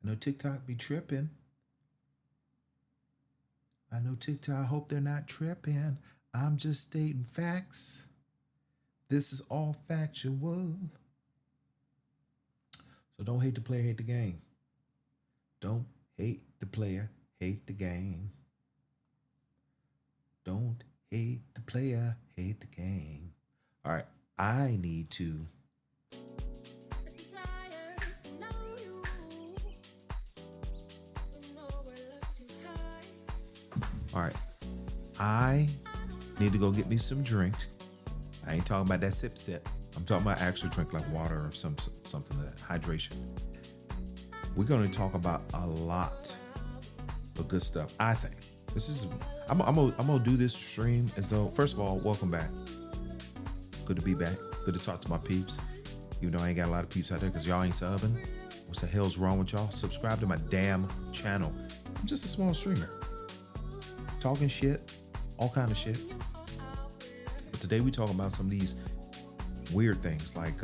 I know TikTok be tripping. I know TikTok. I hope they're not tripping. I'm just stating facts. This is all factual. So don't hate the player, hate the game. Don't hate the player, hate the game. Don't hate the player, hate the game. All right, I need to. All right, I need to go get me some drinks. I ain't talking about that sip sip. I'm talking about actual drink like water or something like that. Hydration. We're going to talk about a lot of good stuff. I think this is. I'm gonna do this stream as though. First of all, welcome back. Good to be back. Good to talk to my peeps. Even though I ain't got a lot of peeps out there because y'all ain't subbing. What the hell's wrong with y'all? Subscribe to my damn channel. I'm just a small streamer. Talking shit, all kind of shit. But today we talking about some of these weird things like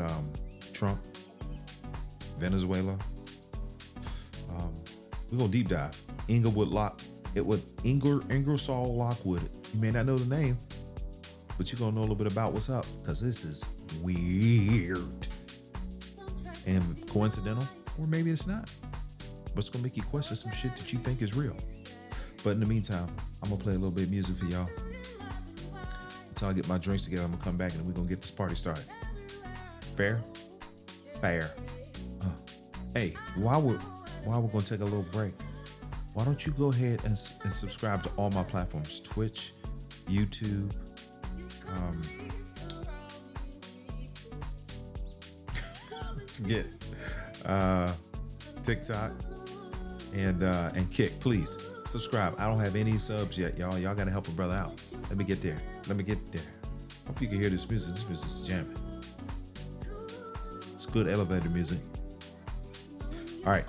Trump, Venezuela. We're gonna deep dive. Ingersoll Lockwood. You may not know the name, but you're gonna know a little bit about what's up because this is weird and coincidental, or maybe it's not. But it's gonna make you question some shit that you think is real. But in the meantime, I'm gonna play a little bit of music for y'all until I get my drinks together. I'm gonna come back and we're gonna get this party started. Fair? Fair. Hey, while we're gonna take a little break, why don't you go ahead and subscribe to all my platforms: Twitch, YouTube, forget TikTok, and Kick. Please subscribe. I don't have any subs yet, y'all. Y'all gotta help a brother out. Let me get there. Hope you can hear this music. This music is jamming. It's good elevator music. All right.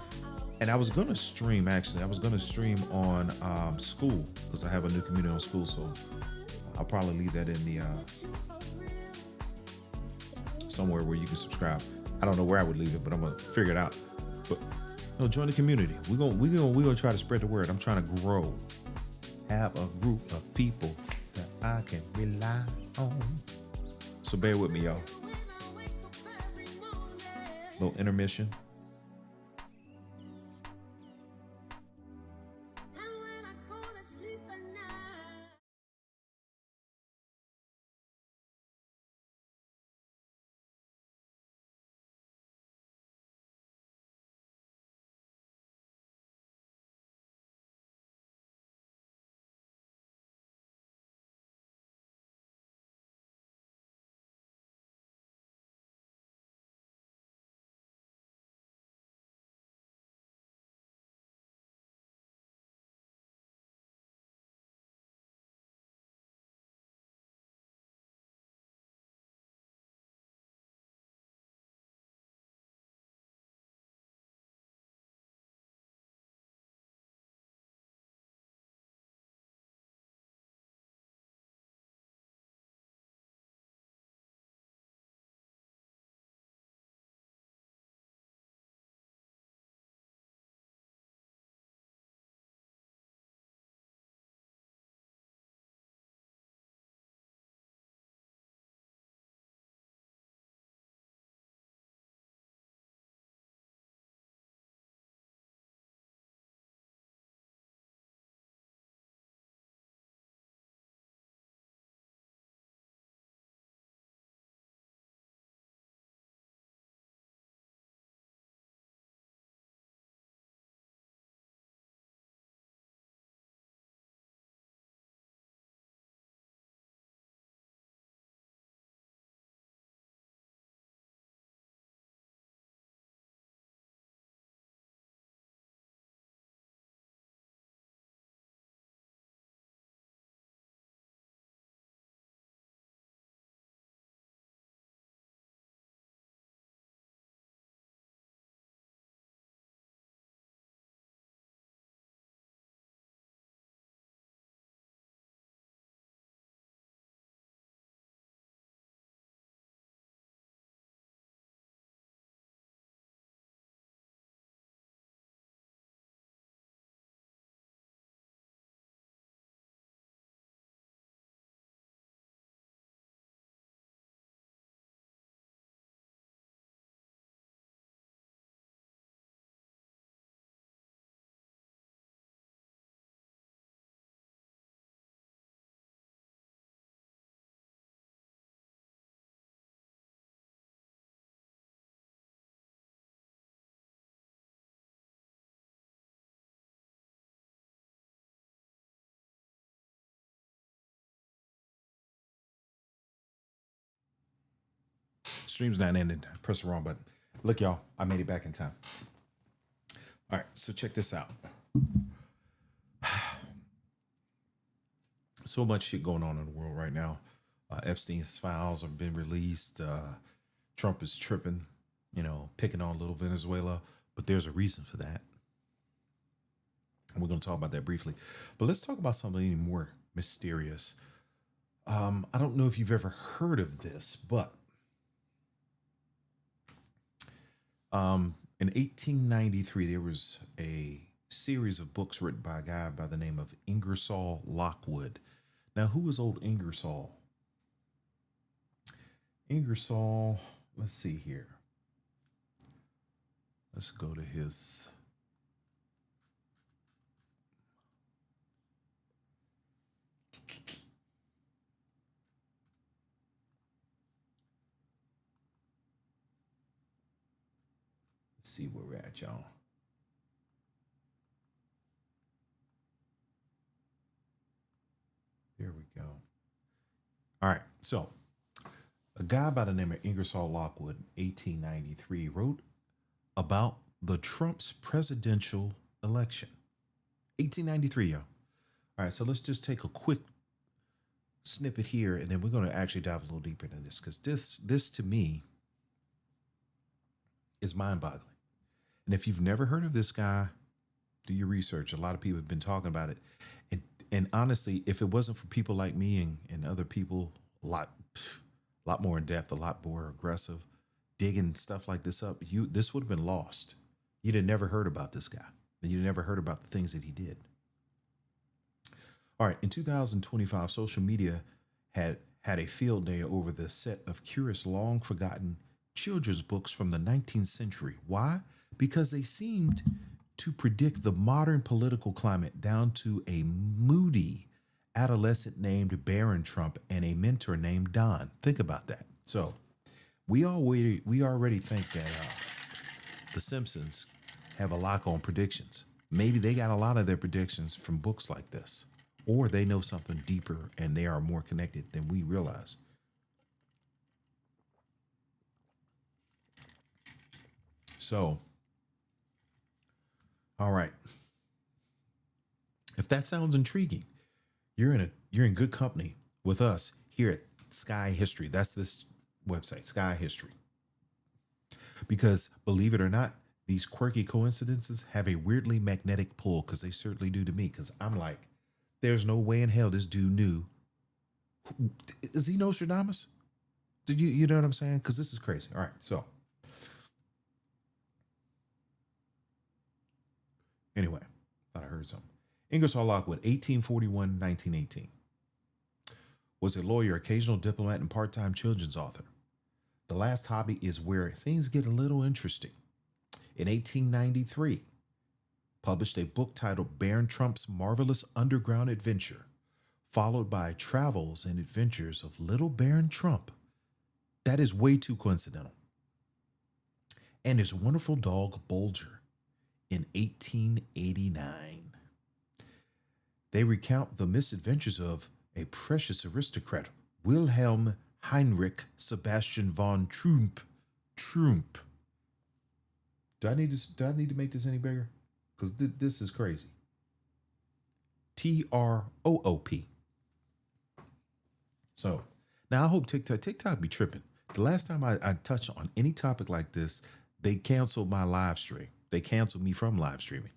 And I was gonna stream, actually. I was gonna stream on school because I have a new community on school, so I'll probably leave that in the somewhere where you can subscribe. I don't know where I would leave it, but I'm gonna figure it out. But join the community. We're gonna try to spread the word. I'm trying to grow. Have a group of people that I can rely on. So bear with me, y'all. Little intermission. Stream's not ending. I pressed the wrong button. Look, y'all, I made it back in time. All right, so check this out. So much shit going on in the world right now. Epstein's files have been released. Trump is tripping, picking on little Venezuela, but there's a reason for that. And we're going to talk about that briefly. But let's talk about something even more mysterious. I don't know if you've ever heard of this, but in 1893, there was a series of books written by a guy by the name of Ingersoll Lockwood. Now, who was old Ingersoll? Ingersoll, let's see here. Let's go to his. Let's see where we're at, y'all. There we go. All right. So, a guy by the name of Ingersoll Lockwood, 1893, wrote about the Trump's presidential election. 1893, y'all. All right. So, let's just take a quick snippet here, and then we're going to actually dive a little deeper into this, because this to me is mind-boggling. And if you've never heard of this guy, do your research. A lot of people have been talking about it. And honestly, if it wasn't for people like me and other people, a lot more in depth, a lot more aggressive, digging stuff like this up, this would have been lost. You'd have never heard about this guy. And you'd have never heard about the things that he did. All right, in 2025, social media had a field day over the set of curious, long-forgotten children's books from the 19th century. Why? Because they seemed to predict the modern political climate down to a moody adolescent named Baron Trump and a mentor named Don. Think about that. So we already think that The Simpsons have a lock on predictions. Maybe they got a lot of their predictions from books like this, or they know something deeper and they are more connected than we realize. So, all right. If that sounds intriguing, you're in good company with us here at Sky History. That's this website, Sky History. Because believe it or not, these quirky coincidences have a weirdly magnetic pull, because they certainly do to me. Because I'm like, there's no way in hell this dude knew. Is he Nostradamus? Did you know what I'm saying? Because this is crazy. All right, so anyway, thought I heard something. Ingersoll Lockwood, 1841-1918, was a lawyer, occasional diplomat, and part-time children's author. The last hobby is where things get a little interesting. In 1893, published a book titled Baron Trump's Marvelous Underground Adventure, followed by Travels and Adventures of Little Baron Trump. That is way too coincidental. And his wonderful dog, Bulger, in 1889. They recount the misadventures of a precious aristocrat, Wilhelm Heinrich Sebastian von Trump. Do I need to make this any bigger? Because this is crazy. TROOP. So now I hope TikTok be tripping. The last time I touched on any topic like this, they canceled my live stream. They canceled me from live streaming.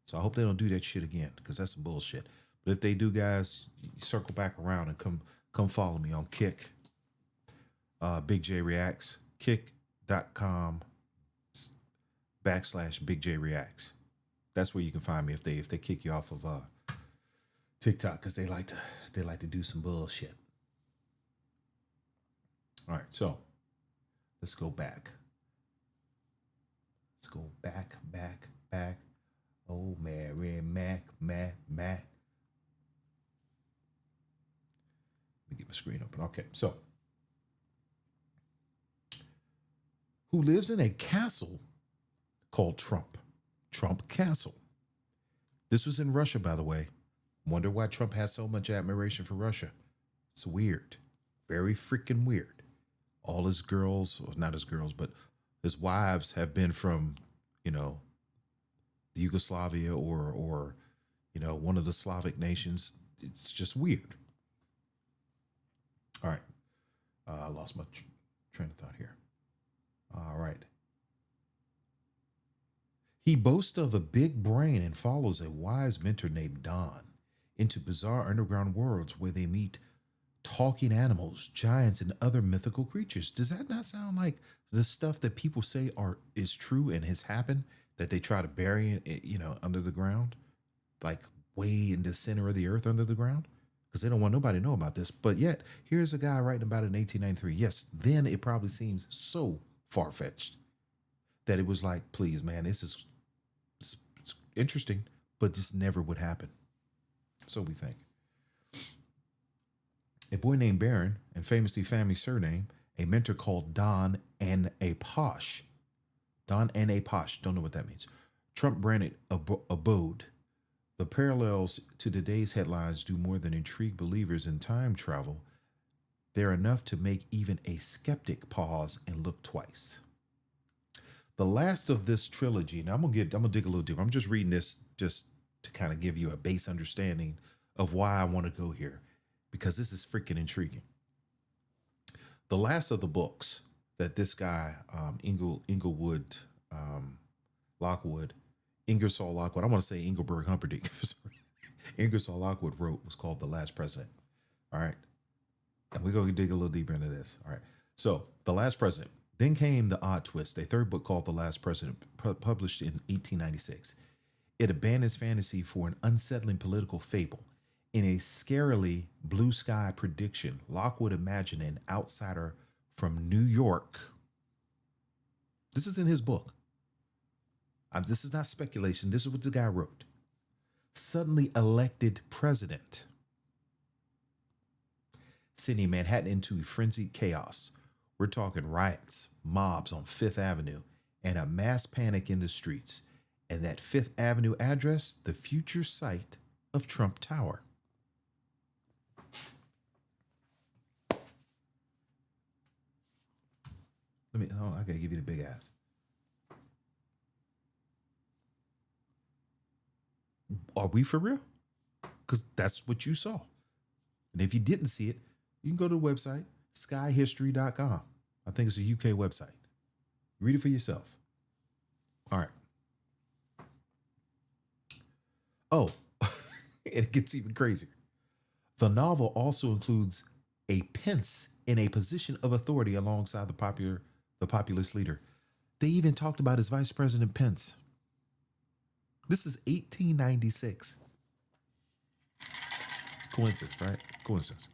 So I hope they don't do that shit again, because that's some bullshit. But if they do, guys, circle back around and come follow me on Kick. Big J Reacts. Kick.com/Big J Reacts. That's where you can find me if they kick you off of TikTok, because they like to do some bullshit. All right, so let's go back. Let's go back. Oh, Mary Mac. Let me get my screen open. Okay, so who lives in a castle called Trump Castle. This was in Russia, by the way. Wonder why Trump has so much admiration for Russia. It's weird. Very freaking weird. All his girls, or not his girls, but his wives have been from, you know, Yugoslavia or one of the Slavic nations. It's just weird. All right. I lost my train of thought here. All right. He boasts of a big brain and follows a wise mentor named Don into bizarre underground worlds where they meet talking animals, giants, and other mythical creatures. Does that not sound like the stuff that people say is true and has happened that they try to bury it, under the ground, like way in the center of the earth under the ground? Because they don't want nobody to know about this. But yet, here's a guy writing about it in 1893. Yes, then it probably seems so far fetched that it was like, please, man, this is it's interesting, but just never would happen. So we think. A boy named Baron, and famously family surname, a mentor called Don and a Posh. Don and a Posh, don't know what that means. Trump branded abode. The parallels to today's headlines do more than intrigue believers in time travel. They're enough to make even a skeptic pause and look twice. The last of this trilogy, now I'm gonna dig a little deeper. I'm just reading this just to kind of give you a base understanding of why I want to go here, because this is freaking intriguing. The last of the books that this guy, Inglewood, Lockwood, Ingersoll Lockwood, I want to say Engelberg Humperdinck, Ingersoll Lockwood wrote was called The Last President. All right. And we're going to dig a little deeper into this. All right. So, The Last President. Then came The Odd Twist, a third book called The Last President, published in 1896. It abandons fantasy for an unsettling political fable. In a scarily blue sky prediction, Lockwood imagined an outsider from New York. This is in his book. This is not speculation. This is what the guy wrote. Suddenly elected president, sending Manhattan into frenzied chaos. We're talking riots, mobs on Fifth Avenue, and a mass panic in the streets. And that Fifth Avenue address, the future site of Trump Tower. I gotta give you the big ass. Are we for real? Because that's what you saw. And if you didn't see it, you can go to the website, skyhistory.com. I think it's a UK website. Read it for yourself. All right. Oh, it gets even crazier. The novel also includes a Pence in a position of authority alongside the populist leader. They even talked about his Vice President Pence. This is 1896. Coincidence, right? Coincidence.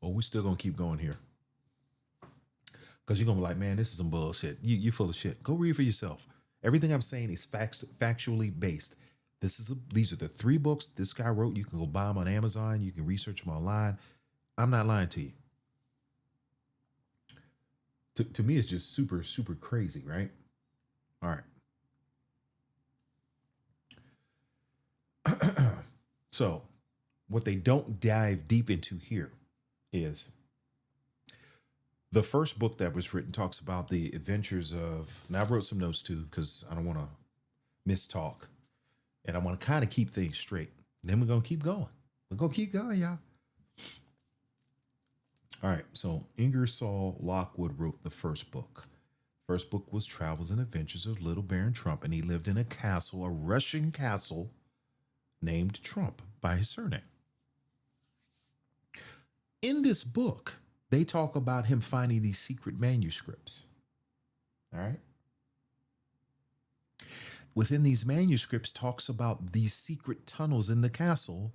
Oh, we're still gonna keep going here. Because you're gonna be like, man, this is some bullshit. You're full of shit. Go read for yourself. Everything I'm saying is factually based. These are the 3 books this guy wrote. You can go buy them on Amazon. You can research them online. I'm not lying to you. To me, it's just super, super crazy, right? All right. So, what they don't dive deep into here is the first book that was written talks about the adventures of. Now, I wrote some notes too because I don't want to mistalk, and I want to kind of keep things straight. Then we're gonna keep going. We're gonna keep going, y'all. All right. So Ingersoll Lockwood wrote the first book. First book was Travels and Adventures of Little Baron Trump, and he lived in a castle, a Russian castle, named Trump by his surname. In this book, they talk about him finding these secret manuscripts. All right. Within these manuscripts talks about these secret tunnels in the castle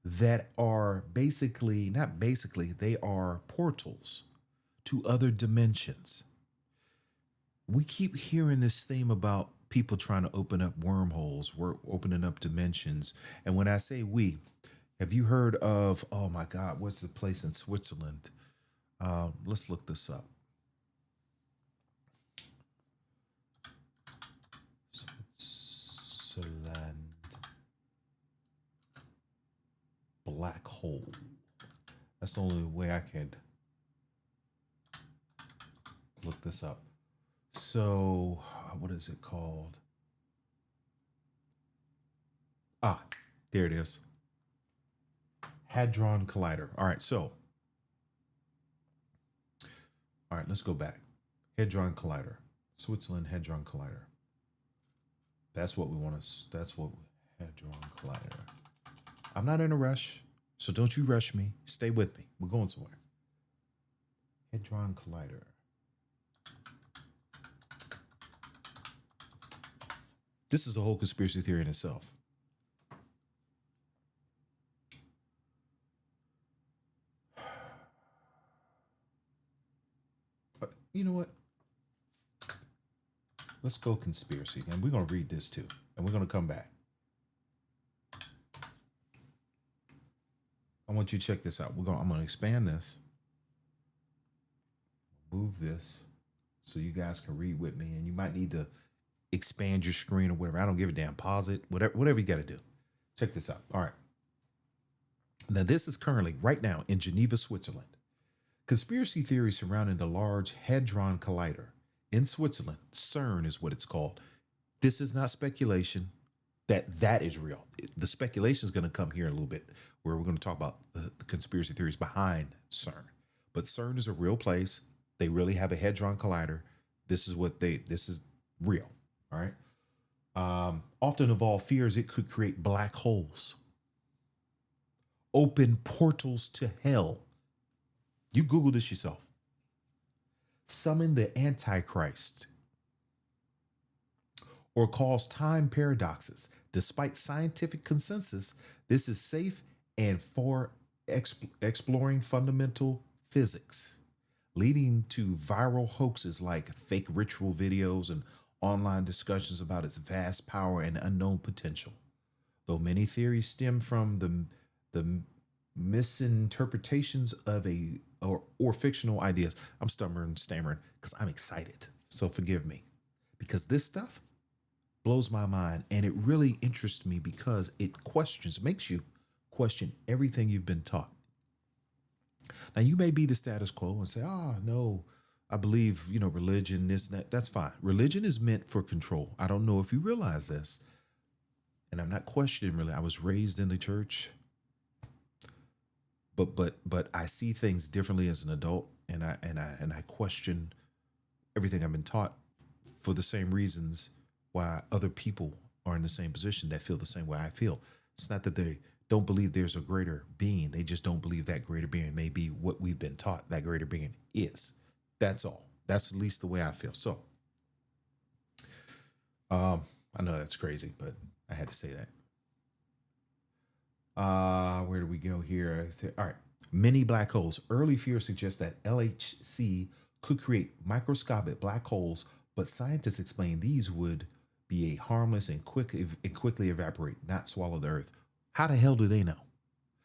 that are they are portals to other dimensions. We keep hearing this theme about people trying to open up wormholes, we're opening up dimensions. And when I say we, have you heard of, oh my God, what's the place in Switzerland? Let's look this up. Switzerland. hole. That's the only way I could look this up. So, what is it called? Ah, there it is. Hadron Collider. All right, let's go back. Hadron Collider. Switzerland Hadron Collider. That's what we want to, Hadron Collider. I'm not in a rush, so don't you rush me. Stay with me. We're going somewhere. Hadron Collider. This is a whole conspiracy theory in itself. You know what? Let's go conspiracy, and we're going to read this too, and we're going to come back. I want you to check this out. I'm going to expand this, move this, so you guys can read with me, and you might need to expand your screen or whatever. I don't give a damn. Pause it, whatever you got to do. Check this out. All right. Now, this is currently, right now, in Geneva, Switzerland. Conspiracy theories surrounding the Large Hadron Collider in Switzerland, CERN is what it's called. This is not speculation. That is real. The speculation is going to come here in a little bit, where we're going to talk about the conspiracy theories behind CERN. But CERN is a real place. They really have a Hadron Collider. This is real. All right. Often involve fears it could create black holes, open portals to hell. You Google this yourself. Summon the Antichrist, or cause time paradoxes. Despite scientific consensus, this is safe and for exploring fundamental physics, leading to viral hoaxes like fake ritual videos and online discussions about its vast power and unknown potential. Though many theories stem from the misinterpretations of or fictional ideas. I'm stammering because I'm excited. So forgive me, because this stuff blows my mind, and it really interests me because it makes you question everything you've been taught. Now, you may be the status quo and say, no, I believe, religion, this and that. That's fine. Religion is meant for control. I don't know if you realize this, and I'm not questioning really. I was raised in the church. But I see things differently as an adult, and I question everything I've been taught for the same reasons why other people are in the same position that feel the same way I feel. It's not that they don't believe there's a greater being. They just don't believe that greater being may be what we've been taught that greater being is. That's all. That's at least the way I feel. So I know that's crazy, but I had to say that. Where do we go here? All right. Many black holes. Early fears suggest that LHC could create microscopic black holes, but scientists explain these would be a harmless and quickly evaporate, not swallow the earth. How the hell do they know?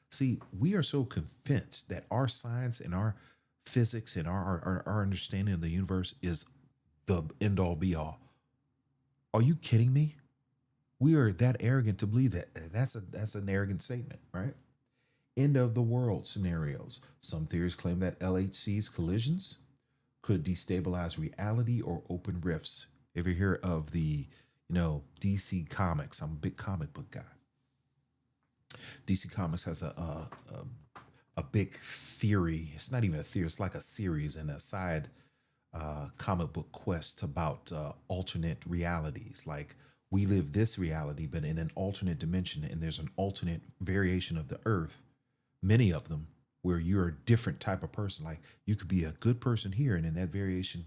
See, we are so convinced that our science and our physics and our understanding of the universe is the end all be all. Are you kidding me? We are that arrogant to believe that. That's an arrogant statement, right? End of the world scenarios. Some theories claim that LHC's collisions could destabilize reality or open rifts. Ever hear of the, DC Comics? I'm a big comic book guy. DC Comics has a big theory. It's not even a theory. It's like a series and a side comic book quest about alternate realities. Like, we live this reality, but in an alternate dimension, and there's an alternate variation of the earth, many of them, where you're a different type of person. Like, you could be a good person here, and in that variation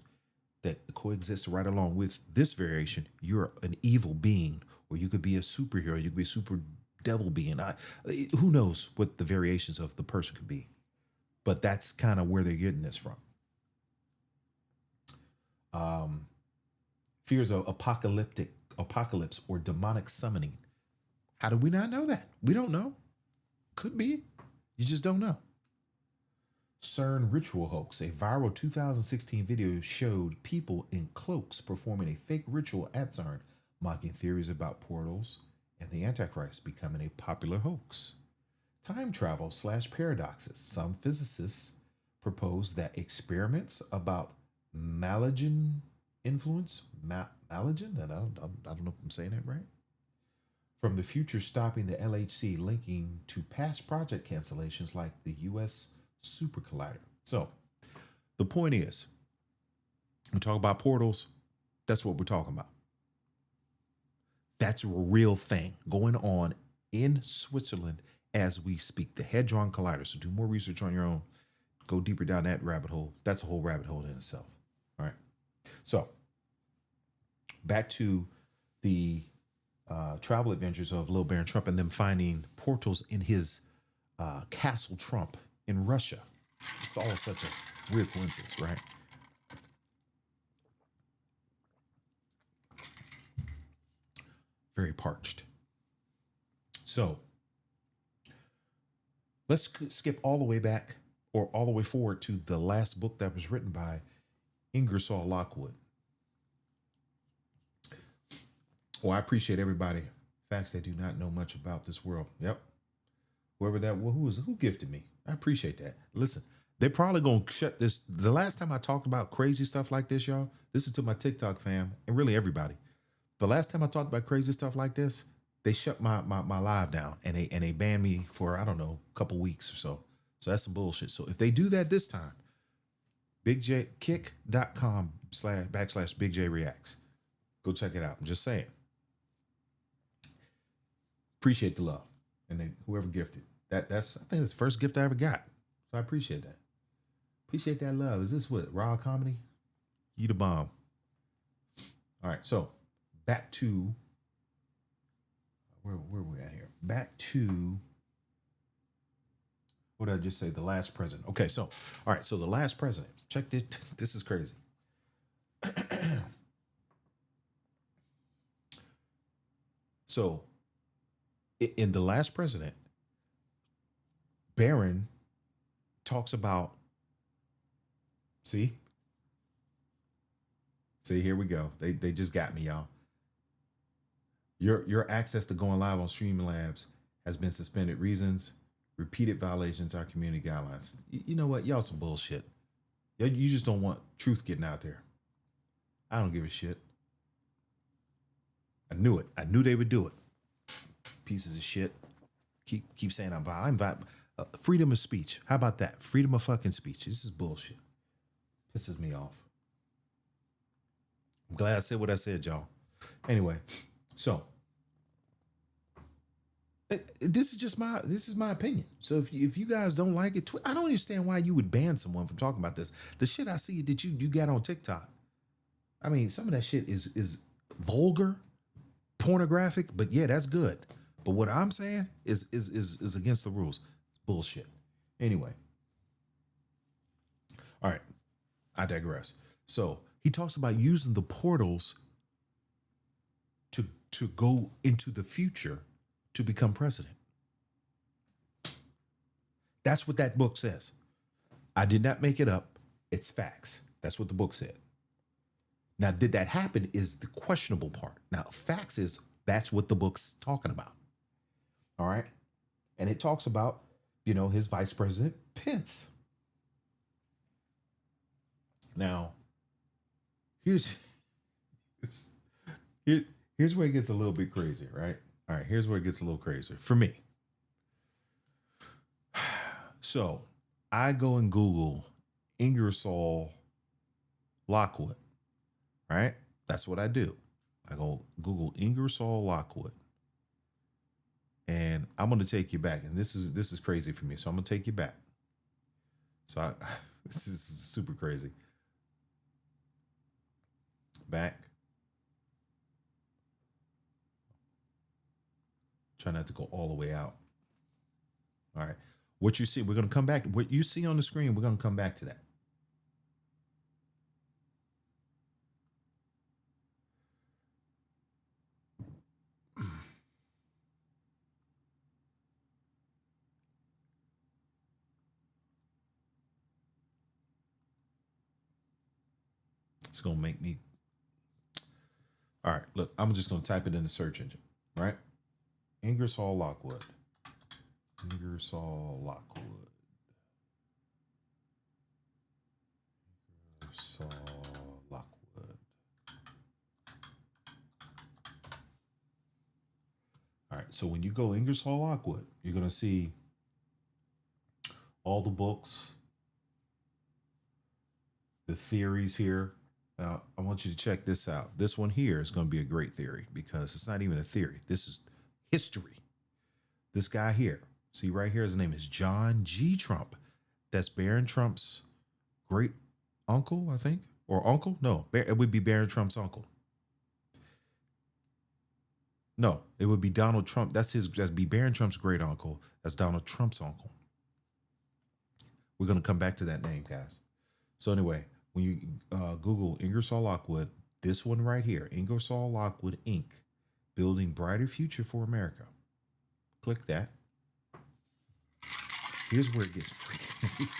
that coexists right along with this variation, you're an evil being, or you could be a superhero, you could be a super devil being. Who knows what the variations of the person could be? But that's kind of where they're getting this from. Fears of apocalypse or demonic summoning. How do we not know that? We don't know. Could be. You just don't know. CERN ritual hoax. A viral 2016 video showed people in cloaks performing a fake ritual at CERN, mocking theories about portals and the Antichrist, becoming a popular hoax. time travel slash paradoxes. Some physicists propose that experiments about Malagan influence, Malagan, I don't know if I'm saying that right, from the future stopping the LHC, linking to past project cancellations like the US Super Collider. So the point is, we talk about portals. That's what we're talking about. That's a real thing going on in Switzerland as we speak. The Hadron Collider. So do more research on your own. Go deeper down that rabbit hole. That's a whole rabbit hole in itself. All right. So back to the travel adventures of Lil Baron Trump and them finding portals in his Castle Trump in Russia. It's all such a weird coincidence, right? Very parched. So let's skip all the way back or all the way forward to the last book that was written by Ingersoll Lockwood. Well, I appreciate everybody. Facts they do not know much about this world. Yep. Whoever that was, who gifted me. I appreciate that. Listen, they're probably gonna shut this. The last time I talked about crazy stuff like this, y'all, this is to my TikTok fam and really everybody. The last time I talked about crazy stuff like this, they shut my live down and they banned me for, I don't know, a couple weeks or so. So that's some bullshit. So if they do that this time, kick.com//Big J Reacts. Go check it out. I'm just saying. Appreciate the love. And then whoever gifted. That's I think it's the first gift I ever got. So I appreciate that. Appreciate that love. Is this what? Raw comedy? You the bomb. All right, so back to where we at here? Back to what did I just say? The last president. Okay, so all right, so the last president. Check this. This is crazy. So in the last president, Barron talks about, see, here we go. They just got me, y'all. Your access to going live on Streamlabs has been suspended. Reasons: repeated violations of our community guidelines. You know what? Y'all some bullshit. You just don't want truth getting out there. I don't give a shit. I knew it. I knew they would do it. Pieces of shit. Keep saying I'm freedom of speech. How about that? Freedom of fucking speech. This is bullshit. Pisses me off. I'm glad I said what I said, y'all. Anyway, so this is my opinion. So if you guys don't like it, I don't understand why you would ban someone from talking about this. The shit I see that you got on TikTok. I mean, some of that shit is vulgar, pornographic, but yeah, that's good. But what I'm saying is against the rules. It's bullshit. Anyway. All right. I digress. So he talks about using the portals to go into the future to become president. That's what that book says. I did not make it up. It's facts. That's what the book said. Now, did that happen is the questionable part. Now, facts is that's what the book's talking about. All right. And it talks about, his vice president, Pence. Now, here's where it gets a little bit crazier, right? All right, here's where it gets a little crazier for me. So I go and Google Ingersoll Lockwood, right? That's what I do. I go Google Ingersoll Lockwood. And I'm going to take you back. And this is crazy for me. So I'm going to take you back. So this is super crazy. Back. Try not to go all the way out. All right. What you see, we're going to come back. What you see on the screen, we're going to come back to that. It's going to make me. All right. Look, I'm just going to type it in the search engine, right? Ingersoll Lockwood. Ingersoll Lockwood. Ingersoll Lockwood. All right. So when you go Ingersoll Lockwood, you're going to see all the books, the theories here. Now, I want you to check this out. This one here is going to be a great theory because it's not even a theory. This is history. This guy here, see right here, his name is John G. Trump. That's Barron Trump's great uncle, I think, or uncle. No, it would be Barron Trump's uncle. No, it would be Donald Trump. That'd be Barron Trump's great uncle. That's Donald Trump's uncle. We're going to come back to that name, guys. So anyway, when you Google Ingersoll Lockwood, this one right here, Ingersoll Lockwood Inc., Building Brighter Future for America. Click that. Here's where it gets freaking weird.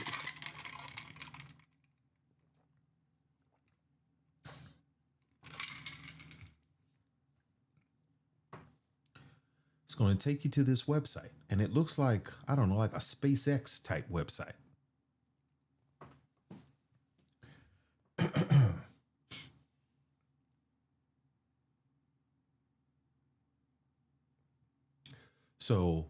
It's going to take you to this website, and it looks like, I don't know, like a SpaceX type website. So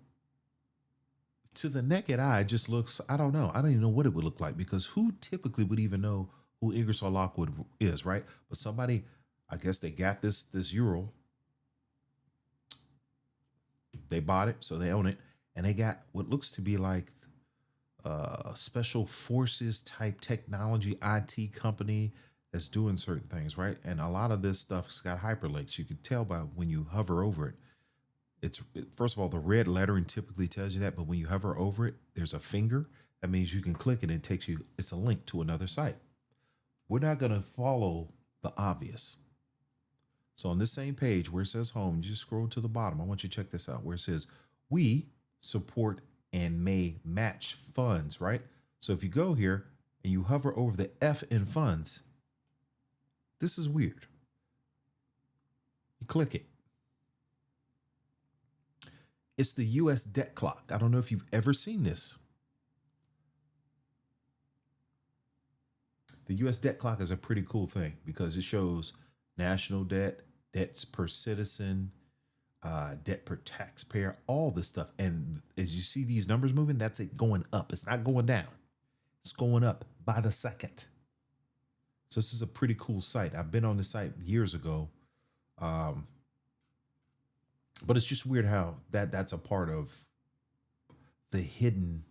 to the naked eye, it just looks, I don't know. I don't even know what it would look like because who typically would even know who Ingersoll Lockwood is, right? But somebody, I guess they got this Ural. They bought it, so they own it. And they got what looks to be like special forces type technology IT company that's doing certain things, right? And a lot of this stuff's got hyperlinks. You can tell by when you hover over it. First of all, the red lettering typically tells you that, but when you hover over it, there's a finger. That means you can click it and it takes you, it's a link to another site. We're not going to follow the obvious. So on this same page where it says home, you just scroll to the bottom. I want you to check this out where it says, we support and may match funds, right? So if you go here and you hover over the F in funds, this is weird. You click it. It's the US debt clock. I don't know if you've ever seen this. The US debt clock is a pretty cool thing because it shows national debt, debts per citizen, debt per taxpayer, all this stuff. And as you see these numbers moving, that's it going up. It's not going down. It's going up by the second. So this is a pretty cool site. I've been on the site years ago. But it's just weird how that's a part of the hidden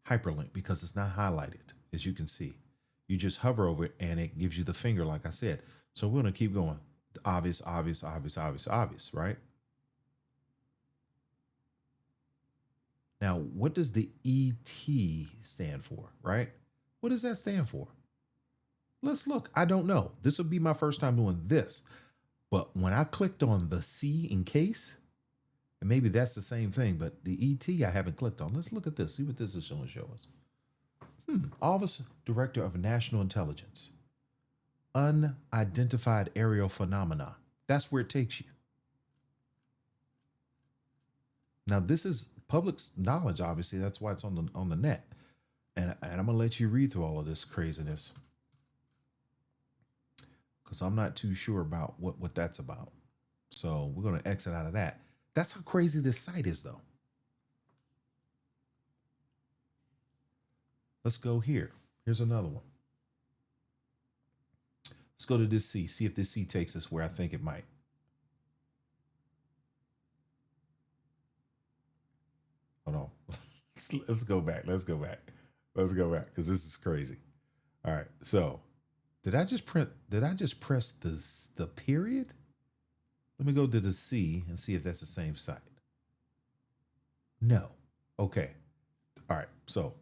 hyperlink because it's not highlighted, as you can see. You just hover over it and it gives you the finger, like I said. So we're going to keep going. Obvious, obvious, obvious, obvious, obvious, right? Now, what does the ET stand for, right? What does that stand for? Let's look. I don't know. This will be my first time doing this. But when I clicked on the C in case, and maybe that's the same thing, but the ET I haven't clicked on. Let's look at this. See what this is going to show us. Office Director of National Intelligence. Unidentified aerial phenomena. That's where it takes you. Now, this is public knowledge, obviously. That's why it's on the net. And I'm going to let you read through all of this craziness because I'm not too sure about what that's about. So we're going to exit out of that. That's how crazy this site is, though. Let's go here. Here's another one. Let's go to this C. See if this C takes us where I think it might. Hold on. Let's go back. Let's go back because this is crazy. All right. So did I just press the period? Let me go to the C and see if that's the same site. No. Okay. All right. So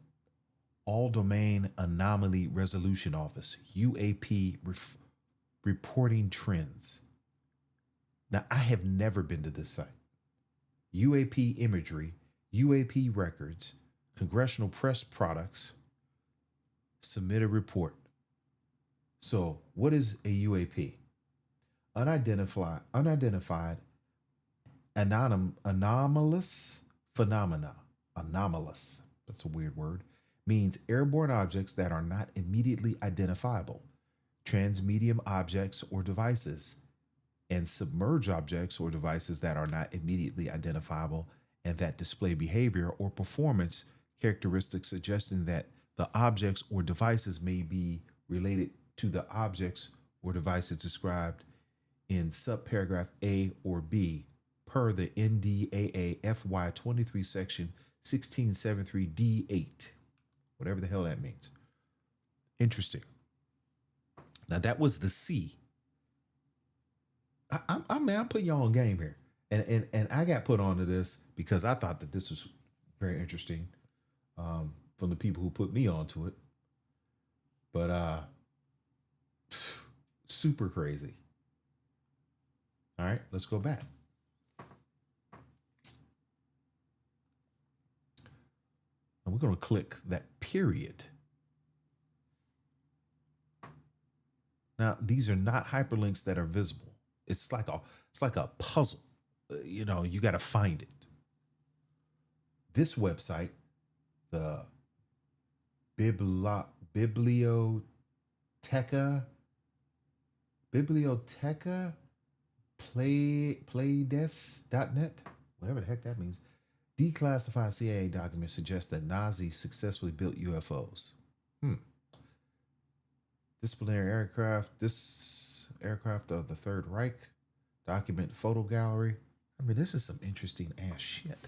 All Domain Anomaly Resolution Office, UAP reporting trends. Now, I have never been to this site. UAP imagery, UAP records, Congressional Press Products, submit a report. So what is a UAP? Unidentified anomalous phenomena. Anomalous, that's a weird word, means airborne objects that are not immediately identifiable, transmedium objects or devices, and submerged objects or devices that are not immediately identifiable and that display behavior or performance characteristics suggesting that the objects or devices may be related to the objects or devices described in subparagraph A or B per the NDAA FY 23 section 1673 D8, whatever the hell that means. Interesting. Now that was the C. I'm putting y'all on game here, and I got put onto this because I thought that this was very interesting from the people who put me onto it. But super crazy. All right, let's go back. And we're going to click that period. Now, these are not hyperlinks that are visible. It's like a puzzle. You got to find it. This website, the biblioteca playdes.net, whatever the heck that means. Declassified CIA documents suggest that Nazis successfully built UFOs. Disciplinary aircraft. This aircraft of the Third Reich. Document photo gallery. I mean, this is some interesting ass shit.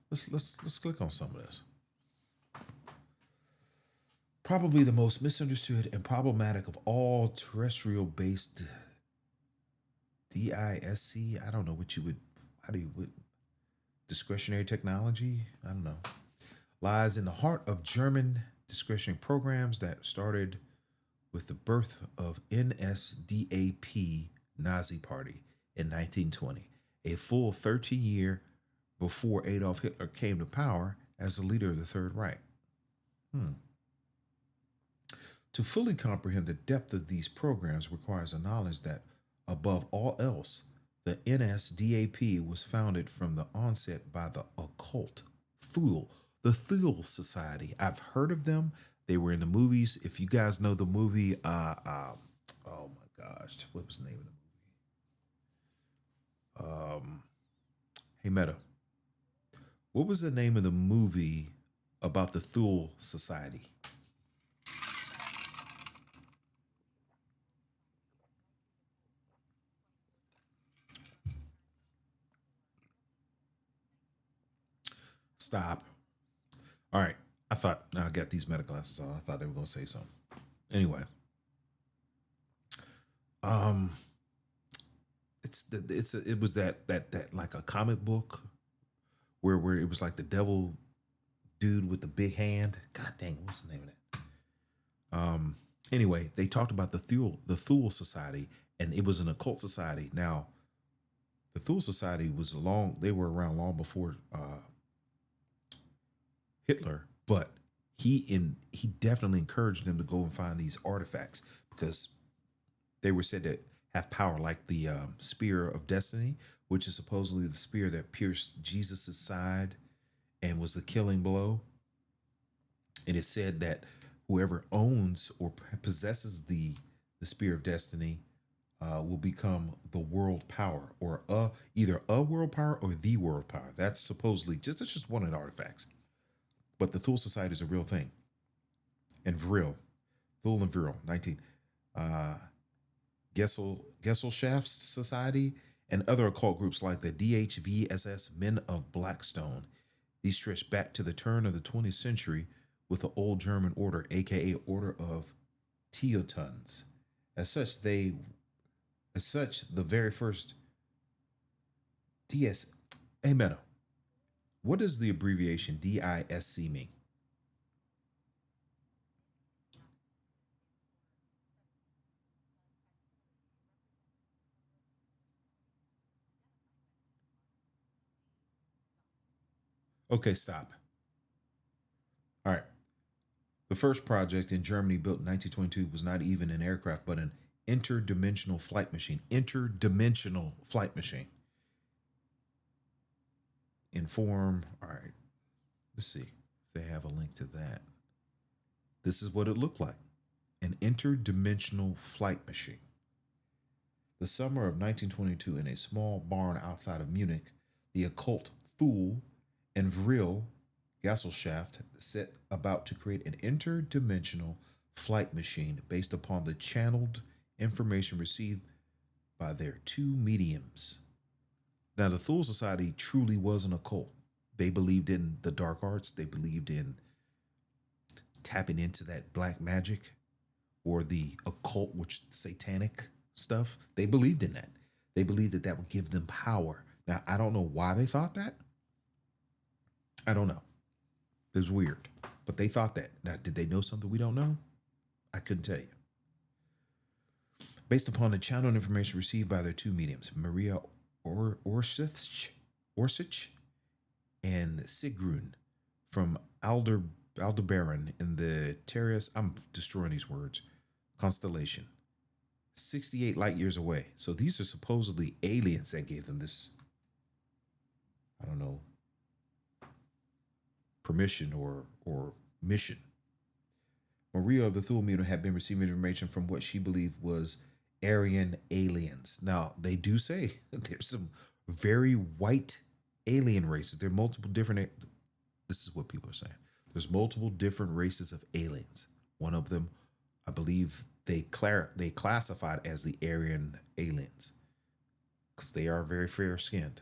Let's click on some of this. Probably the most misunderstood and problematic of all terrestrial-based DISC. I don't know what you would. How do you would discretionary technology? I don't know. Lies in the heart of German discretionary programs that started with the birth of NSDAP Nazi Party in 1920, a full 13 year before Adolf Hitler came to power as the leader of the Third Reich. To fully comprehend the depth of these programs requires a knowledge that, above all else, the NSDAP was founded from the onset by the occult the Thule Society. I've heard of them. They were in the movies. If you guys know the movie, oh my gosh, what was the name of the movie? Hey Meta, what was the name of the movie about the Thule Society? Stop. All right. I thought now I got these meta glasses on. I thought they were gonna say something. Anyway, um, it was that like a comic book where it was like the devil dude with the big hand. God dang, what's the name of that? Anyway, they talked about the Thule Society, and it was an occult society. Now, the Thule Society was they were around long before Hitler, but he definitely encouraged them to go and find these artifacts because they were said to have power, like the spear of destiny, which is supposedly the spear that pierced Jesus's side and was the killing blow. And it said that whoever owns or possesses the spear of destiny will become the world power, or either a world power or the world power. That's supposedly that's just one of the artifacts. But the Thule Society is a real thing. And Vril, Thule and Vril, 19. Gesellschaft Society, and other occult groups like the DHVSS Men of Blackstone. These stretch back to the turn of the 20th century with the Old German Order, aka Order of Teutons. As such, the very first DS. Hey, Meta, what does the abbreviation DISC mean? Okay, stop. All right. The first project in Germany, built in 1922, was not even an aircraft, but an interdimensional flight machine. Interdimensional flight machine. inform. All right, let's see if they have a link to that. This is what it looked like: an interdimensional flight machine. The summer of 1922, in a small barn outside of Munich, the occult Thule and Vril Gesellschaft set about to create an interdimensional flight machine based upon the channeled information received by their two mediums. Now, the Thule Society truly was an occult. They believed in the dark arts, they believed in tapping into that black magic or the occult, which satanic stuff. They believed in that. They believed that that would give them power. Now, I don't know why they thought that. I don't know. It's weird, but they thought that. Now, did they know something we don't know? I couldn't tell you. Based upon the channeled information received by their two mediums, Maria Orsich and Sigrun from Aldebaran in the Terrace, I'm destroying these words, constellation, 68 light years away. So these are supposedly aliens that gave them this, I don't know, permission or mission. Maria of the Thule Medium had been receiving information from what she believed was Aryan aliens. Now, they do say there's some very white alien races. There are multiple different, this is what people are saying. There's multiple different races of aliens. One of them, I believe they classified as the Aryan aliens because they are very fair skinned,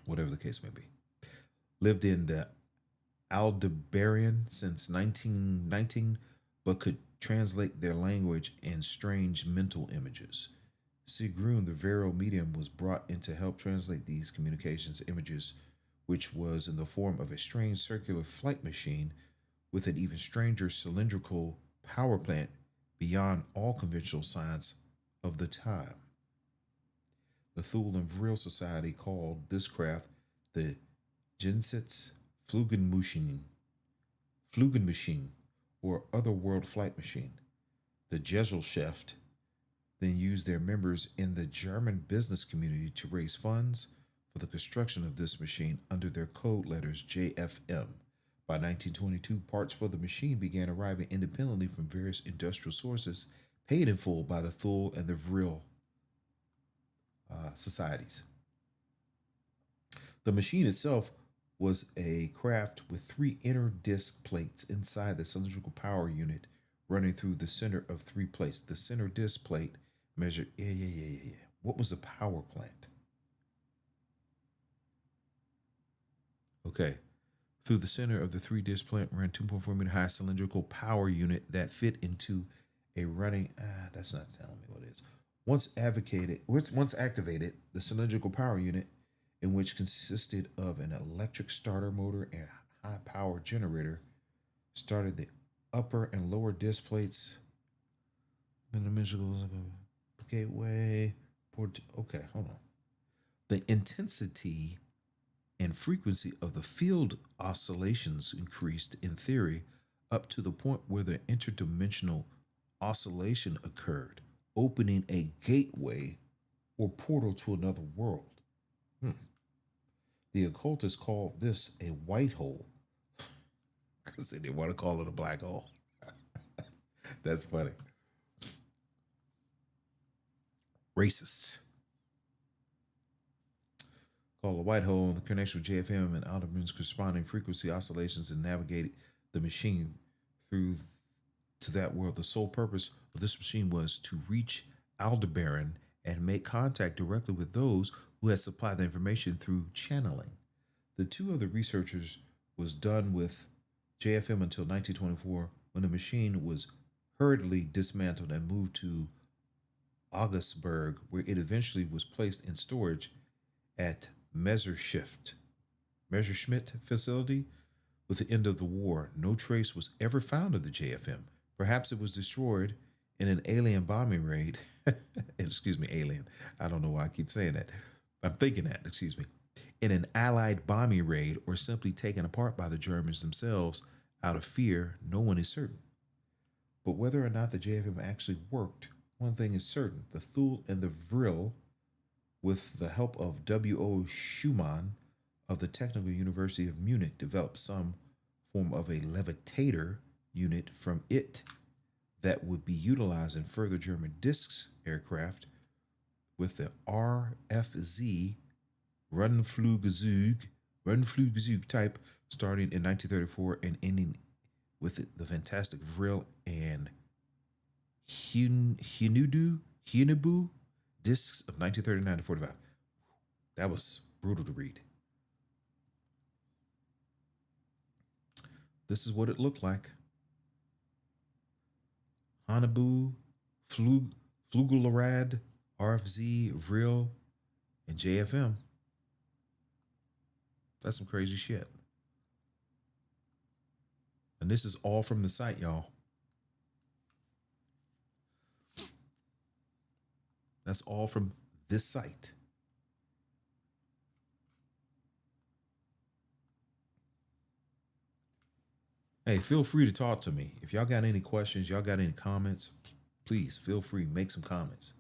whatever the case may be. Lived in the Aldebaran since 1919, but could translate their language in strange mental images. Sigrun, the Vero medium, was brought in to help translate these communications images, which was in the form of a strange circular flight machine with an even stranger cylindrical power plant beyond all conventional science of the time. The Thule and Vril Society called this craft the Jensetz Flügenmaschine, or Otherworld Flight Machine. The Gesellschaft then used their members in the German business community to raise funds for the construction of this machine under their code letters JFM. By 1922, parts for the machine began arriving independently from various industrial sources, paid in full by the Thule and the Vril societies. The machine itself was a craft with three inner disc plates inside the cylindrical power unit running through the center of three plates. The center disc plate measured, What was the power plant? Okay. Through the center of the three disc plant ran 2.4 meter high cylindrical power unit that fit into a running, that's not telling me what it is. Once activated, the cylindrical power unit, in which consisted of an electric starter motor and a high power generator, started the upper and lower disc plates. Gateway. Okay, hold on. The intensity and frequency of the field oscillations increased, in theory, up to the point where the interdimensional oscillation occurred, opening a gateway or portal to another world. The occultists called this a white hole because they didn't want to call it a black hole. That's funny. Racists. Called a white hole, the connection with JFM and Aldebaran's corresponding frequency oscillations and navigated the machine through to that world. The sole purpose of this machine was to reach Aldebaran and make contact directly with those who had supplied the information through channeling. The two other researchers was done with JFM until 1924, when the machine was hurriedly dismantled and moved to Augsburg, where it eventually was placed in storage at Messerschmitt facility. With the end of the war, no trace was ever found of the JFM. Perhaps it was destroyed in an alien bombing raid. Excuse me, alien. I don't know why I keep saying that. I'm thinking that, excuse me. In an Allied bombing raid, or simply taken apart by the Germans themselves out of fear, no one is certain. But whether or not the JFM actually worked, one thing is certain: the Thule and the Vril, with the help of W.O. Schumann, of the Technical University of Munich developed some form of a levitator unit from it that would be utilized in further German discs aircraft with the RFZ Rundflugzeug type starting in 1934 and ending with the fantastic Vril and Hinubu discs of 1939 to 45. That was brutal to read. This is what it looked like. Hanabu, Flugelarad, RFZ, Vril, and JFM. That's some crazy shit. And this is all from the site, y'all. That's all from this site. Hey, feel free to talk to me. If y'all got any questions, y'all got any comments, please feel free, make some comments.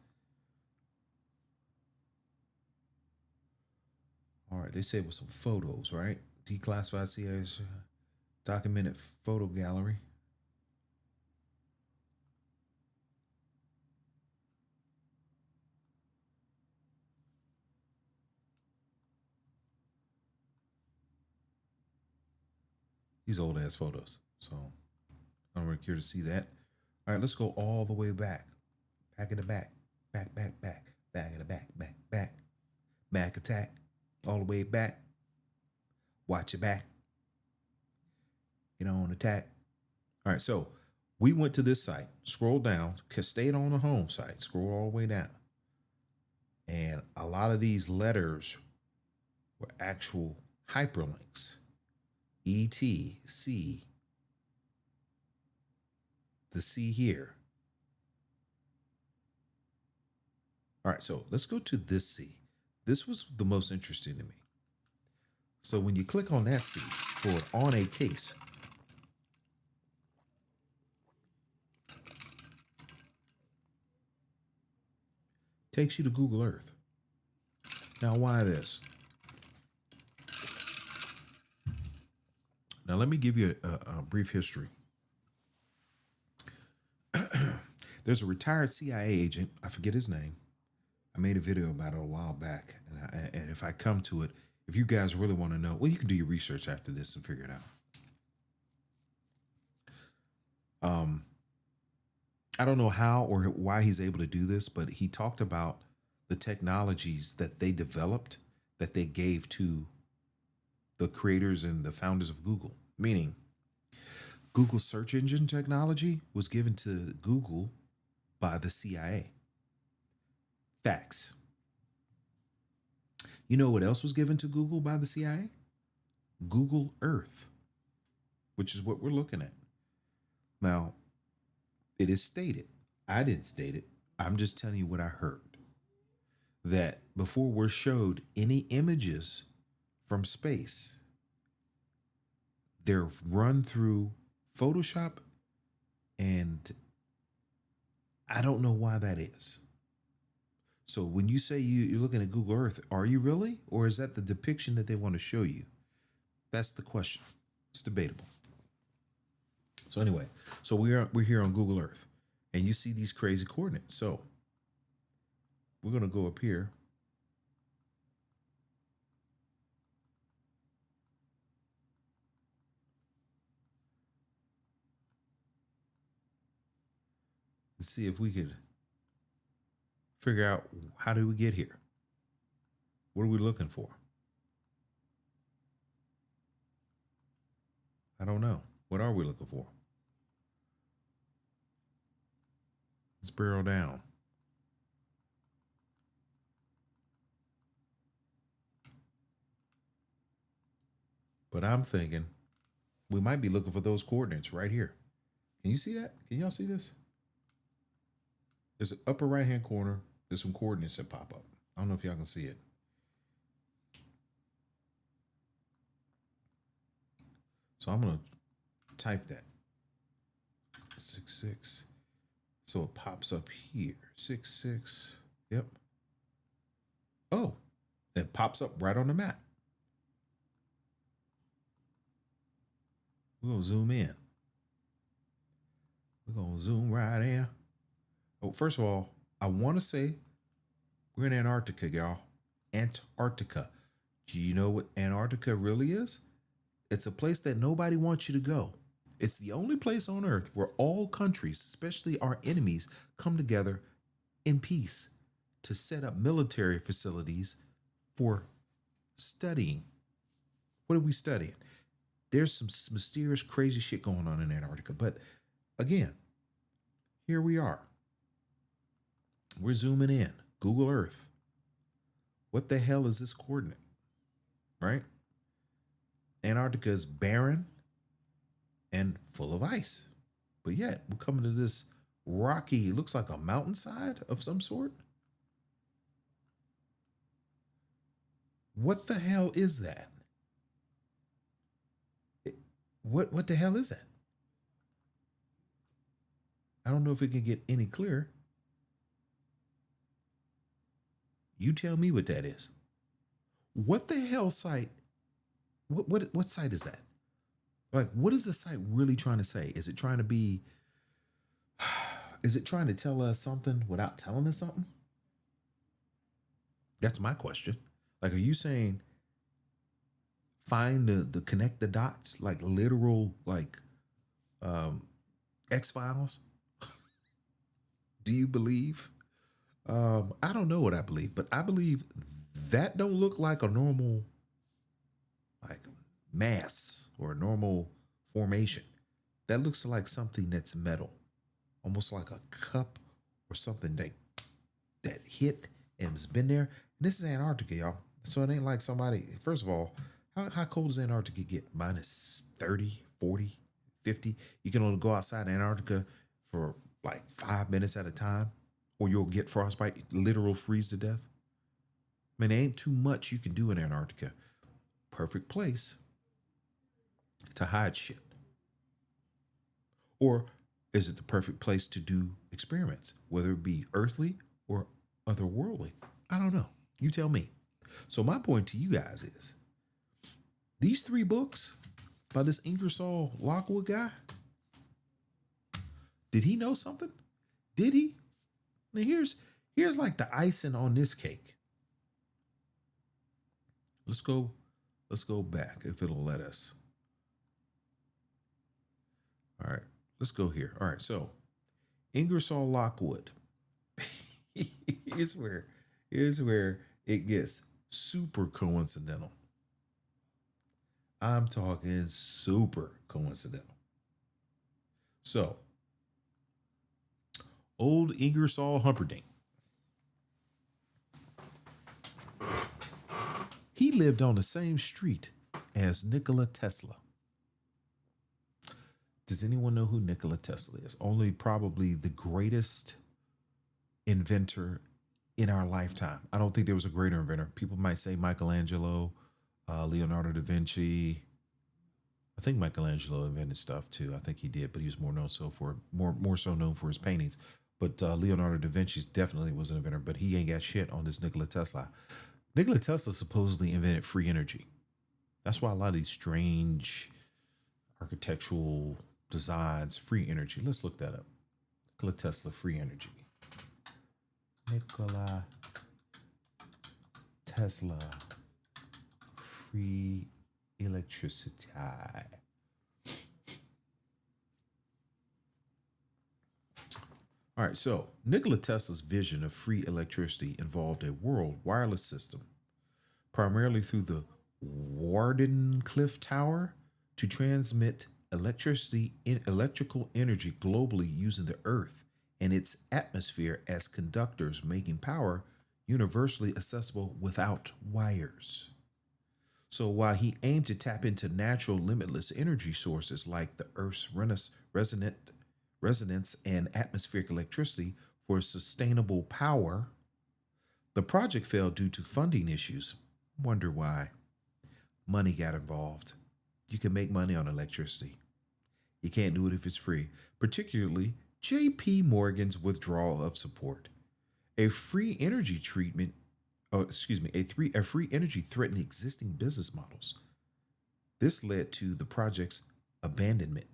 All right, they said with some photos, right? Declassified CIA's documented photo gallery. These old ass photos. So I'm really curious to see that. All right, let's go all the way back. Back in the back. Back in the back. Back attack. All the way back. Watch your back. Get on attack. All right, so we went to this site, scroll down, stayed on the home site, scroll all the way down. And a lot of these letters were actual hyperlinks. ETC, the C here. All right, so let's go to this C. This was the most interesting to me. So when you click on that C for on a case, takes you to Google Earth. Now, why this? Now, let me give you a brief history. There's a retired CIA agent, I forget his name. I made a video about it a while back. And if I come to it, if you guys really want to know, well, you can do your research after this and figure it out. I don't know how or why he's able to do this, but he talked about the technologies that they developed that they gave to the creators and the founders of Google. Meaning, Google search engine technology was given to Google by the CIA. Facts. You know what else was given to Google by the CIA? Google Earth, which is what we're looking at. Now, it is stated, I didn't state it, I'm just telling you what I heard, that before we're showed any images from space, they're run through Photoshop, and I don't know why that is. So when you say you're looking at Google Earth, are you really? Or is that the depiction that they want to show you? That's the question. It's debatable. So anyway, so we're here on Google Earth, and you see these crazy coordinates. So we're going to go up here. And see if we could figure out how did we get here? What are we looking for? I don't know. What are we looking for? Let's barrel down. But I'm thinking we might be looking for those coordinates right here. Can you see that? Can y'all see this? There's an upper right-hand corner. There's some coordinates that pop up. I don't know if y'all can see it. So I'm going to type that. 66. So it pops up here. 66. Yep. Oh, it pops up right on the map. We're gonna zoom in. We're gonna zoom right in. Oh, first of all, I want to say we're in Antarctica, y'all. Antarctica. Do you know what Antarctica really is? It's a place that nobody wants you to go. It's the only place on earth where all countries, especially our enemies, come together in peace to set up military facilities for studying. What are we studying? There's some mysterious, crazy shit going on in Antarctica. But again, here we are. We're zooming in. Google Earth. What the hell is this coordinate? Right? Antarctica is barren and full of ice. But yet, we're coming to this rocky, looks like a mountainside of some sort. What the hell is that? What the hell is that? I don't know if it can get any clearer. You tell me what that is. What the hell site? What site is that? Like, what is the site really trying to say? Is it trying to be? Is it trying to tell us something without telling us something? That's my question. Like, are you saying find the connect the dots, like literal, like X-Files? Do you believe? I don't know what I believe, but I believe that don't look like a normal, like, mass or a normal formation. That looks like something that's metal, almost like a cup or something that hit and has been there. And this is Antarctica, y'all. So it ain't like somebody, first of all, how cold does Antarctica get? Minus 30, 40, 50. You can only go outside Antarctica for like 5 minutes at a time, or you'll get frostbite, literal freeze to death. I mean, there ain't too much you can do in Antarctica. Perfect place to hide shit. Or is it the perfect place to do experiments, whether it be earthly or otherworldly? I don't know. You tell me. So my point to you guys is these 3 books by this Ingersoll Lockwood guy, did he know something? Did he? Now here's like the icing on this cake. Let's go back if it'll let us. All right, let's go here. All right, so Ingersoll Lockwood. here's where it gets super coincidental. I'm talking super coincidental. So, old Ingersoll Humperdinck. He lived on the same street as Nikola Tesla. Does anyone know who Nikola Tesla is? Only probably the greatest inventor in our lifetime. I don't think there was a greater inventor. People might say Michelangelo, Leonardo da Vinci. I think Michelangelo invented stuff too. I think he did, but he was more so known for his paintings. But Leonardo da Vinci definitely was an inventor, but he ain't got shit on this Nikola Tesla. Nikola Tesla supposedly invented free energy. That's why a lot of these strange architectural designs, free energy. Let's look that up. Nikola Tesla, free energy. Nikola Tesla, free electricity. All right, so Nikola Tesla's vision of free electricity involved a world wireless system, primarily through the Wardenclyffe Tower, to transmit electrical energy globally using the Earth and its atmosphere as conductors, making power universally accessible without wires. So while he aimed to tap into natural limitless energy sources like the Earth's resonance and atmospheric electricity for sustainable power, the project failed due to funding issues. Wonder why? Money got involved. You can make money on electricity. You can't do it if it's free, particularly J.P. Morgan's withdrawal of support. A free energy treatment, a free energy threatened existing business models. This led to the project's abandonment.